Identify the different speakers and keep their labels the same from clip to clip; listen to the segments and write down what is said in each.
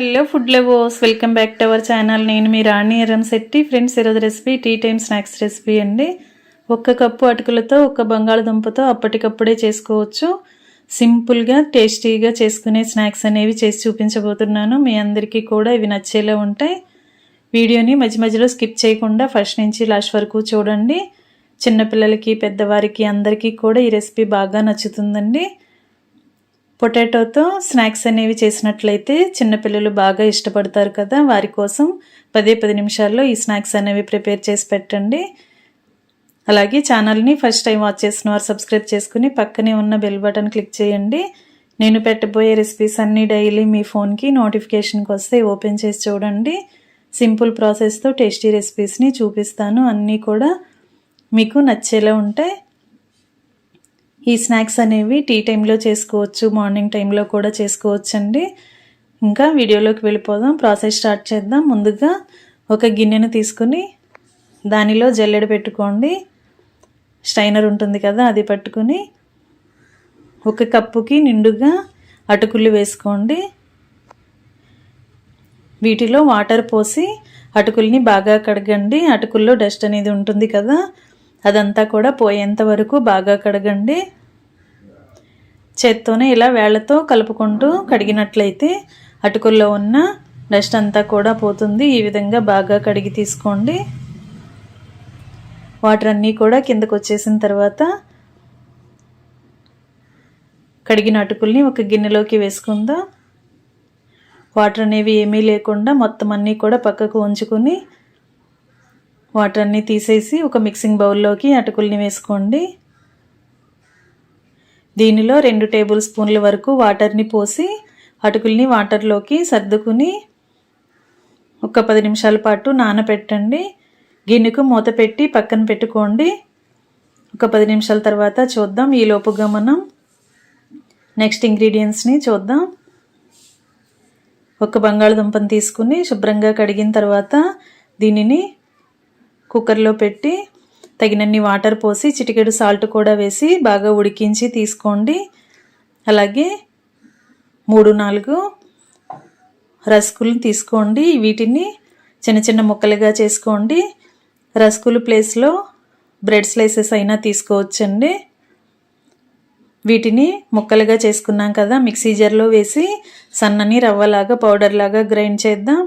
Speaker 1: Hello food lovers, welcome back to our channel. నేను మీ Rani Eramsetti. Friends, ఈరోజు recipe tea time snacks recipe అండి. 1 cup అటుకులతో 1 బంగాళదుంపతో అప్పటికప్పుడే చేసుకోవచ్చు. సింపుల్గా టేస్టీగా చేసుకునే స్నాక్స్ అనేవి చేసి చూపించబోతున్నాను. మీ అందరికీ కూడా ఇవి నచ్చేలా ఉంటాయి. వీడియోని మధ్య మధ్యలో స్కిప్ చేయకుండా ఫస్ట్ నుంచి లాస్ట్ వరకు చూడండి. చిన్నపిల్లలకి, పెద్దవారికి అందరికీ కూడా ఈ రెసిపీ బాగా నచ్చుతుందండి. పొటాటోతో స్నాక్స్ అనేవి చేసినట్లయితే చిన్నపిల్లలు బాగా ఇష్టపడతారు కదా, వారి కోసం 10 నిమిషాల్లో ఈ స్నాక్స్ అనేవి ప్రిపేర్ చేసి పెట్టండి. అలాగే ఛానల్ని ఫస్ట్ టైం వాచ్ చేసిన వారు సబ్స్క్రైబ్ చేసుకుని పక్కనే ఉన్న బెల్ బటన్ క్లిక్ చేయండి. నేను పెట్టబోయే రెసిపీస్ అన్నీ డైలీ మీ ఫోన్కి నోటిఫికేషన్కి వస్తే ఓపెన్ చేసి చూడండి. సింపుల్ ప్రాసెస్తో టేస్టీ రెసిపీస్ని చూపిస్తాను. అన్నీ కూడా మీకు నచ్చేలా ఉంటాయి. ఈ స్నాక్స్ అనేవి టీ టైంలో చేసుకోవచ్చు, మార్నింగ్ టైంలో కూడా చేసుకోవచ్చు అండి. ఇంకా వీడియోలోకి వెళ్ళిపోదాం, ప్రాసెస్ స్టార్ట్ చేద్దాం. ముందుగా ఒక గిన్నెను తీసుకుని దానిలో జల్లెడ పెట్టుకోండి. స్ట్రైనర్ ఉంటుంది కదా, అది పట్టుకుని 1 కప్పుకి నిండుగా అటుకులు వేసుకోండి. వీటిలో వాటర్ పోసి అటుకుల్ని బాగా కడగండి. అటుకుల్లో డస్ట్ అనేది ఉంటుంది కదా, అదంతా కూడా పోయేంత వరకు బాగా కడగండి. చేత్తోనే ఇలా వేళ్లతో కలుపుకుంటూ కడిగినట్లయితే అటుకుల్లో ఉన్న డస్ట్ అంతా కూడా పోతుంది. ఈ విధంగా బాగా కడిగి తీసుకోండి. వాటర్ అన్నీ కూడా కిందకు వచ్చేసిన తర్వాత కడిగిన అటుకుల్ని ఒక గిన్నెలోకి వేసుకుందాం. వాటర్ అనేవి ఏమీ లేకుండా మొత్తం అన్నీ కూడా పక్కకు ఉంచుకుని వాటర్ అన్నీ తీసేసి ఒక మిక్సింగ్ బౌల్లోకి అటుకుల్ని వేసుకోండి. దీనిలో 2 టేబుల్ స్పూన్ల వరకు వాటర్ని పోసి అటుకుల్ని వాటర్లోకి సర్దుకుని ఒక 10 నిమిషాల పాటు నానబెట్టండి. గిన్నెకు మూత పెట్టి పక్కన పెట్టుకోండి. ఒక 10 నిమిషాల తర్వాత చూద్దాం. ఈ లోపుగా మనం నెక్స్ట్ ఇంగ్రీడియంట్స్ని చూద్దాం. 1 బంగాళదుంపను తీసుకుని శుభ్రంగా కడిగిన తర్వాత దీనిని కుక్కర్లో పెట్టి తగినన్ని వాటర్ పోసి చిటికెడు సాల్ట్ కూడా వేసి బాగా ఉడికించి తీసుకోండి. అలాగే 3-4 రస్కులు తీసుకోండి. వీటిని చిన్న చిన్న ముక్కలుగా చేసుకోండి. రస్కులు ప్లేస్లో బ్రెడ్ స్లైసెస్ అయినా తీసుకోవచ్చండి. వీటిని ముక్కలుగా చేసుకున్నాం కదా, మిక్సీ జార్లో వేసి సన్నని రవ్వలాగా పౌడర్ లాగా గ్రైండ్ చేద్దాం.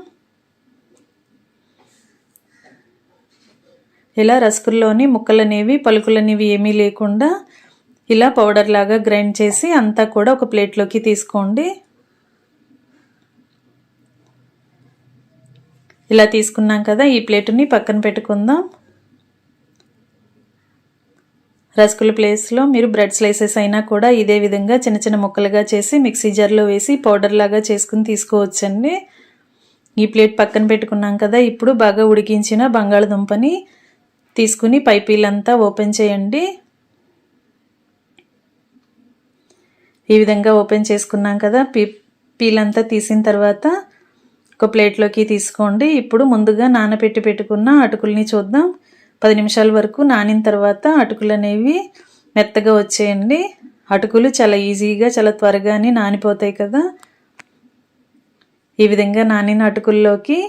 Speaker 1: ఇలా రస్కుల్లోని ముక్కలనేవి పలుకులనేవి ఏమీ లేకుండా ఇలా పౌడర్ లాగా గ్రైండ్ చేసి అంతా కూడా ఒక ప్లేట్లోకి తీసుకోండి. ఇలా తీసుకున్నాం కదా, ఈ ప్లేటుని పక్కన పెట్టుకుందాం. రస్కుల ప్లేస్లో మీరు బ్రెడ్ స్లైసెస్ అయినా కూడా ఇదే విధంగా చిన్న చిన్న ముక్కలుగా చేసి మిక్సీ జార్లో వేసి పౌడర్ లాగా చేసుకుని తీసుకోవచ్చండి. ఈ ప్లేట్ పక్కన పెట్టుకున్నాం కదా, ఇప్పుడు బాగా ఉడికించిన బంగాళదుంపని తీసుకుని పైపీలంతా ఓపెన్ చేయండి. ఈ విధంగా ఓపెన్ చేసుకున్నాం కదా, పీలంతా తీసిన తర్వాత ఒక ప్లేట్లోకి తీసుకోండి. ఇప్పుడు ముందుగా నానబెట్టి పెట్టుకున్న అటుకుల్ని చూద్దాం. 10 నిమిషాల వరకు నానిన తర్వాత అటుకులు అనేవి మెత్తగా వచ్చేయండి. అటుకులు చాలా ఈజీగా చాలా త్వరగానే నానిపోతాయి కదా. ఈ విధంగా నానిన అటుకుల్లోకి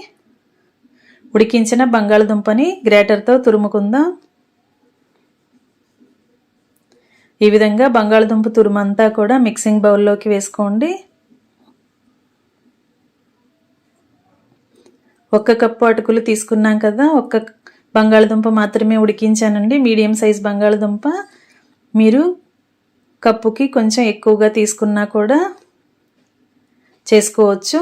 Speaker 1: ఉడికించిన బంగాళదుంపని గ్రేటర్తో తురుముకుందాం. ఈ విధంగా బంగాళదుంప తురుమంతా కూడా మిక్సింగ్ బౌల్లోకి వేసుకోండి. 1 కప్పు అటుకులు తీసుకున్నాం కదా, 1 బంగాళదుంప మాత్రమే ఉడికించానండి. మీడియం సైజ్ బంగాళదుంప. మీరు కప్పుకి కొంచెం ఎక్కువగా తీసుకున్నా కూడా చేసుకోవచ్చు.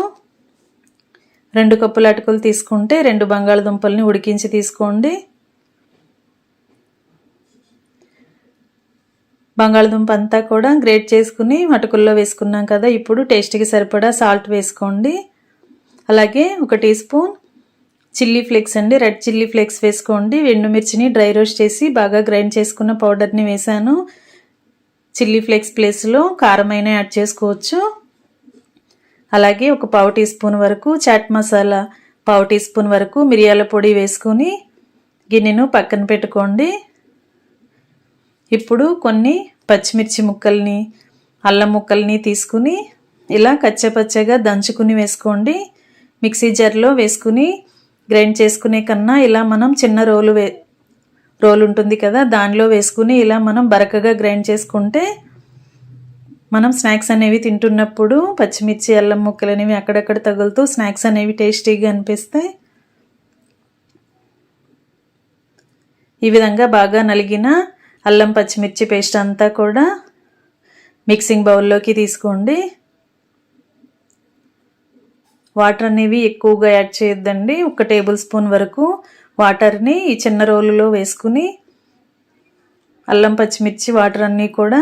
Speaker 1: 2 కప్పుల అటుకులు తీసుకుంటే 2 బంగాళదుంపల్ని ఉడికించి తీసుకోండి. బంగాళదుంప అంతా కూడా గ్రేట్ చేసుకుని అటుకుల్లో వేసుకున్నాం కదా, ఇప్పుడు టేస్ట్కి సరిపడా సాల్ట్ వేసుకోండి. అలాగే 1 టీ స్పూన్ చిల్లీ ఫ్లేక్స్ అండి, రెడ్ చిల్లీ ఫ్లేక్స్ వేసుకోండి. ఎండుమిర్చిని డ్రై రోస్ట్ చేసి బాగా గ్రైండ్ చేసుకున్న పౌడర్ని వేసాను. చిల్లీ ఫ్లేక్స్ ప్లేస్లో కారమైన యాడ్ చేసుకోవచ్చు. అలాగే 1 పావు టీ స్పూన్ వరకు చాట్ మసాలా, 1/2 టీ స్పూన్ వరకు మిరియాల పొడి వేసుకుని గిన్నెను పక్కన పెట్టుకోండి. ఇప్పుడు కొన్ని పచ్చిమిర్చి ముక్కల్ని, అల్లం ముక్కల్ని తీసుకుని ఇలా కచ్చపచ్చగా దంచుకుని వేసుకోండి. మిక్సీ జార్లో వేసుకుని గ్రైండ్ చేసుకునే కన్నా ఇలా మనం చిన్న రోలు ఉంటుంది కదా, దానిలో వేసుకుని ఇలా మనం బరకగా గ్రైండ్ చేసుకుంటే మనం స్నాక్స్ అనేవి తింటున్నప్పుడు పచ్చిమిర్చి అల్లం ముక్కలు అనేవి అక్కడక్కడ తగులుతూ స్నాక్స్ అనేవి టేస్టీగా అనిపిస్తాయి. ఈ విధంగా బాగా నలిగిన అల్లం పచ్చిమిర్చి పేస్ట్ అంతా కూడా మిక్సింగ్ బౌల్లోకి తీసుకోండి. వాటర్ అనేవి ఎక్కువగా యాడ్ చేయొద్దండి. 1 టేబుల్ స్పూన్ వరకు వాటర్ని ఈ చిన్న రోలులో వేసుకుని అల్లం పచ్చిమిర్చి వాటర్ అన్నీ కూడా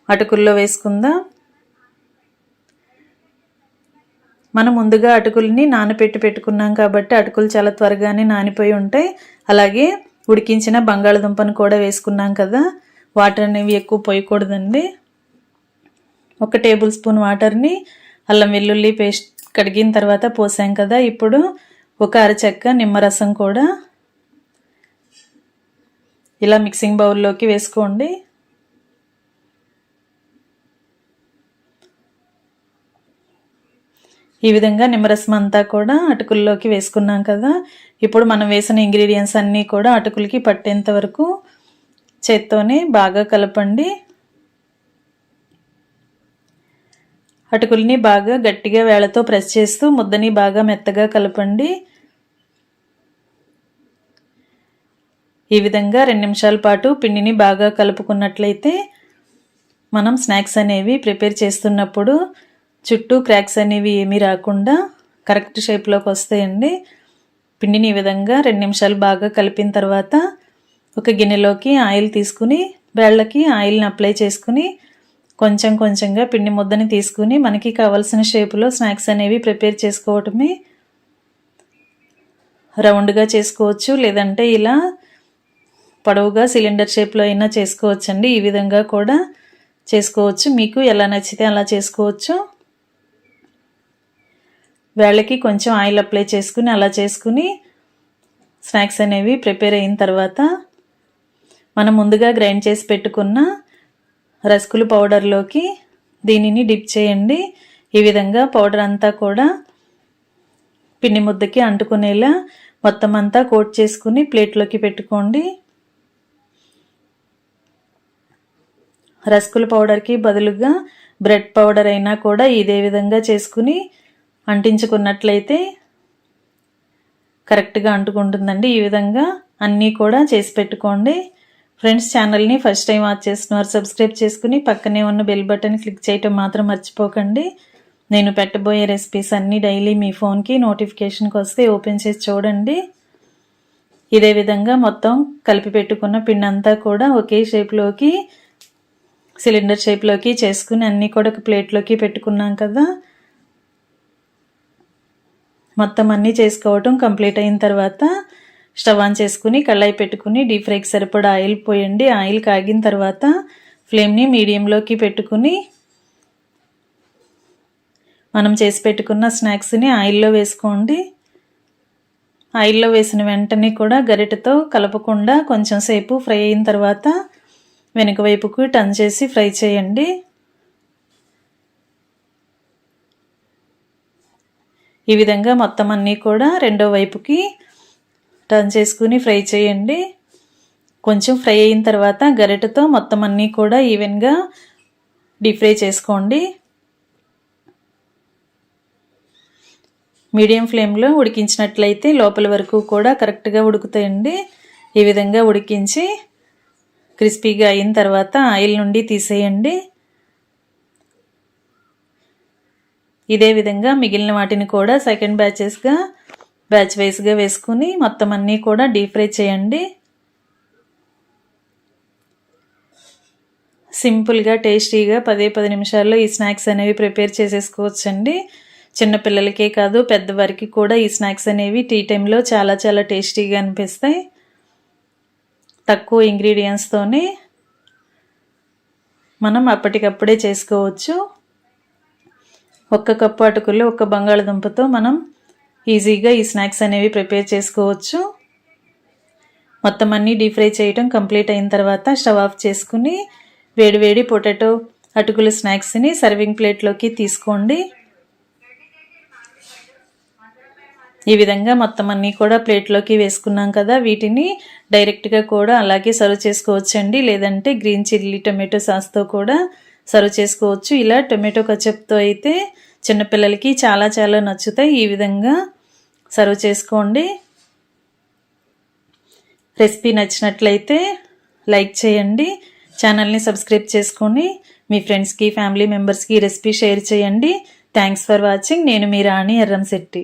Speaker 1: అటుకుల్లో వేసుకుందాం. మనం ముందుగా అటుకుల్ని నానబెట్టి పెట్టుకున్నాం కాబట్టి అటుకులు చాలా త్వరగానే నానిపోయి ఉంటాయి. అలాగే ఉడికించిన బంగాళదుంపను కూడా వేసుకున్నాం కదా, వాటర్ అనేవి ఎక్కువ పోయకూడదండి. 1 టేబుల్ స్పూన్ వాటర్ని అల్లం వెల్లుల్లి పేస్ట్ కడిగిన తర్వాత పోసాం కదా, ఇప్పుడు 1 అరచెక్క నిమ్మరసం కూడా ఇలా మిక్సింగ్ బౌల్లోకి వేసుకోండి. ఈ విధంగా నిమ్మరసం అంతా కూడా అటుకుల్లోకి వేసుకున్నాం కదా, ఇప్పుడు మనం వేసిన ఇంగ్రీడియంట్స్ అన్నీ కూడా అటుకులకి పట్టేంత వరకు చేత్తోనే బాగా కలపండి. అటుకుల్ని బాగా గట్టిగా వేళ్ళతో ప్రెస్ చేస్తూ ముద్దని బాగా మెత్తగా కలపండి. ఈ విధంగా 2 నిమిషాల పాటు పిండిని బాగా కలుపుకున్నట్లయితే మనం స్నాక్స్ అనేవి ప్రిపేర్ చేస్తున్నప్పుడు చుట్టూ క్రాక్స్ అనేవి ఏమీ రాకుండా కరెక్ట్ షేప్లోకి వస్తాయండి. పిండిని ఈ విధంగా 2 నిమిషాలు బాగా కలిపిన తర్వాత ఒక గిన్నెలోకి ఆయిల్ తీసుకుని వేళ్ళకి ఆయిల్ని అప్లై చేసుకుని కొంచెం కొంచెంగా పిండి ముద్దని తీసుకుని మనకి కావాల్సిన షేపులో స్నాక్స్ అనేవి ప్రిపేర్ చేసుకోవటమే. రౌండ్గా చేసుకోవచ్చు, లేదంటే ఇలా పొడవుగా సిలిండర్ షేప్లో అయినా చేసుకోవచ్చండి. ఈ విధంగా కూడా చేసుకోవచ్చు, మీకు ఎలా నచ్చితే అలా చేసుకోవచ్చు. వేళ్ళకి కొంచెం ఆయిల్ అప్లై చేసుకుని అలా చేసుకుని స్నాక్స్ అనేవి ప్రిపేర్ అయిన తర్వాత మనం ముందుగా గ్రైండ్ చేసి పెట్టుకున్న రస్కులు పౌడర్లోకి దీనిని డిప్ చేయండి. ఈ విధంగా పౌడర్ అంతా కూడా పిండి ముద్దకి అంటుకునేలా మొత్తం అంతా కోట్ చేసుకుని ప్లేట్లోకి పెట్టుకోండి. రస్కుల పౌడర్కి బదులుగా బ్రెడ్ పౌడర్ అయినా కూడా ఇదే విధంగా చేసుకుని అంటించుకున్నట్లయితే కరెక్ట్గా అంటుకుంటుందండి. ఈ విధంగా అన్నీ కూడా చేసి పెట్టుకోండి. ఫ్రెండ్స్, ఛానల్ని ఫస్ట్ టైం వాచ్ చేస్తున్నారు సబ్స్క్రైబ్ చేసుకుని పక్కనే ఉన్న బెల్ బటన్ క్లిక్ చేయటం మాత్రం మర్చిపోకండి. నేను పెట్టబోయే రెసిపీస్ అన్నీ డైలీ మీ ఫోన్కి నోటిఫికేషన్కి వస్తే ఓపెన్ చేసి చూడండి. ఇదే విధంగా మొత్తం కలిపి పెట్టుకున్న పిండి అంతా కూడా ఒకే షేప్లోకి సిలిండర్ షేప్లోకి చేసుకుని అన్నీ కూడా ఒక ప్లేట్లోకి పెట్టుకున్నాం కదా. మొత్తం అన్నీ చేసుకోవటం కంప్లీట్ అయిన తర్వాత స్టవ్ ఆన్ చేసుకుని కళాయి పెట్టుకుని డీప్ ఫ్రైకి సరిపడా ఆయిల్ పోయండి. ఆయిల్ కాగిన తర్వాత ఫ్లేమ్ని మీడియంలోకి పెట్టుకుని మనం చేసి పెట్టుకున్న స్నాక్స్ని ఆయిల్లో వేసుకోండి. ఆయిల్లో వేసిన వెంటనే కూడా గరిటెతో కలపకుండా కొంచెం సేపు ఫ్రై అయిన తర్వాత వెనుక వైపుకు టర్న్ చేసి ఫ్రై చేయండి. ఈ విధంగా మొత్తం అన్నీ కూడా రెండో వైపుకి టర్న్ చేసుకుని ఫ్రై చేయండి. కొంచెం ఫ్రై అయిన తర్వాత గరిటెతో మొత్తం అన్నీ కూడా ఈవెన్గా డీప్ ఫ్రై చేసుకోండి. మీడియం ఫ్లేమ్లో ఉడికించినట్లయితే లోపల వరకు కూడా కరెక్ట్గా ఉడుకుతాయండి. ఈ విధంగా ఉడికించి క్రిస్పీగా అయిన తర్వాత ఆయిల్ నుండి తీసేయండి. ఇదే విధంగా మిగిలిన వాటిని కూడా సెకండ్ బ్యాచ్ వైస్గా వేసుకుని మొత్తం అన్నీ కూడా డీప్ ఫ్రై చేయండి. సింపుల్గా టేస్టీగా 10 నిమిషాల్లో ఈ స్నాక్స్ అనేవి ప్రిపేర్ చేసేసుకోవచ్చండి. చిన్నపిల్లలకే కాదు పెద్దవారికి కూడా ఈ స్నాక్స్ అనేవి టీ టైంలో చాలా చాలా టేస్టీగా అనిపిస్తాయి. తక్కువ ఇంగ్రీడియంట్స్తోనే మనం అప్పటికప్పుడే చేసుకోవచ్చు. 1 కప్పు అటుకులు 1 బంగాళదుంపతో మనం ఈజీగా ఈ స్నాక్స్ అనేవి ప్రిపేర్ చేసుకోవచ్చు. మొత్తం అన్నీ డీప్ ఫ్రై చేయడం కంప్లీట్ అయిన తర్వాత స్టవ్ ఆఫ్ చేసుకుని వేడివేడి పొటాటో అటుకుల స్నాక్స్ని సర్వింగ్ ప్లేట్లోకి తీసుకోండి. ఈ విధంగా మొత్తం అన్నీ కూడా ప్లేట్లోకి వేసుకున్నాం కదా, వీటిని డైరెక్ట్గా కూడా అలాగే సర్వ్ చేసుకోవచ్చండి, లేదంటే గ్రీన్ చిల్లీ టొమాటో సాస్తో కూడా సర్వ్ చేసుకోవచ్చు. ఇలా టొమాటో కచప్తో అయితే చిన్నపిల్లలకి చాలా చాలా నచ్చుతాయి. ఈ విధంగా సర్వ్ చేసుకోండి. రెసిపీ నచ్చినట్లయితే లైక్ చేయండి, ఛానల్ని సబ్స్క్రైబ్ చేసుకొని మీ ఫ్రెండ్స్కి ఫ్యామిలీ మెంబర్స్కి రెసిపీ షేర్ చేయండి. Thanks for watching. నేను మీ రాణి ఎర్రంశెట్టి.